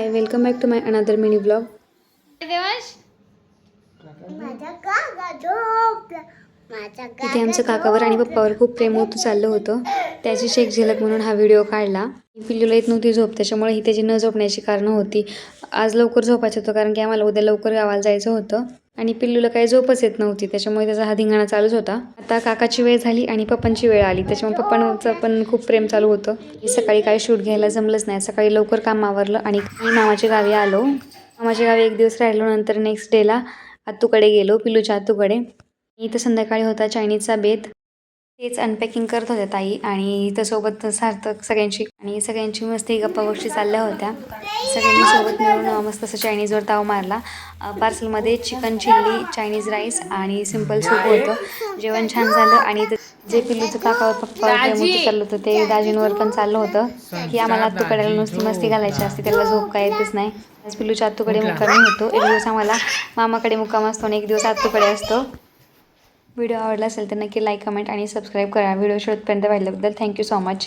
High, welcome back to my another mini vlog. Devansh इथे आमचं काकावर आणि पप्पावर खूप प्रेम होतं चाललं होतं. त्याची शेक झलक म्हणून हा व्हिडिओ काढला. पिल्लूला येत नव्हती झोप, त्याच्यामुळे ही त्याची न झोपण्याची कारणं होती. आज लवकर झोपायचं होतं कारण की आम्हाला उद्या लवकर गावाला जायचं होतं आणि पिल्लूला काही झोपच येत नव्हती, त्याच्यामुळे त्याचा हा धिंगाणा चालूच होता. आता काकाची वेळ झाली आणि पप्पांची वेळ आली, त्याच्यामुळे पप्पांचं पण खूप प्रेम चालू होतं. सकाळी काही शूट घ्यायला जमलंच नाही. सकाळी लवकर काम आवरलं आणि मी मामाच्या गावी आलो. मामाच्या गावी एक दिवस राहिलो, नंतर नेक्स्ट डेला आत्तूकडे गेलो, पिल्लूच्या आत्तूकडे. इथं संध्याकाळी होता चायनीजचा बेत. तेच अनपॅकिंग करत होत्या ताई आणि इथं सोबत सार्थक सगळ्यांची मस्ती गप्पा गोष्टी चालल्या होत्या. सगळ्यांनी सोबत मिळून मस्त असं चायनीजवर ताव मारला. पार्सलमध्ये चिकन चिल्ली, चायनीज राईस आणि सिम्पल सूप होतं. जेवण छान झालं आणि जे पिल्लूचं काकावर पप्पावर प्रेम होतं चाललं होतं ते दाजींवर पण चाललं होतं की आम्हाला आत्तूकडे नुसती मस्ती घालायची असते, त्याला झोप काय येतच नाही. आज पिल्लूच्या आत्तूकडे मुक्कामी होतो. एक दिवस आम्हाला मामाकडे मुक्काम असतो आणि एक दिवस आत्तूकडे असतो. व्हिडिओ आवडला असेल तर नक्की लाईक, कमेंट आणि सबस्क्राईब करा. व्हिडिओ शेवटपर्यंत पाहिल्याबद्दल थँक्यू सो मच.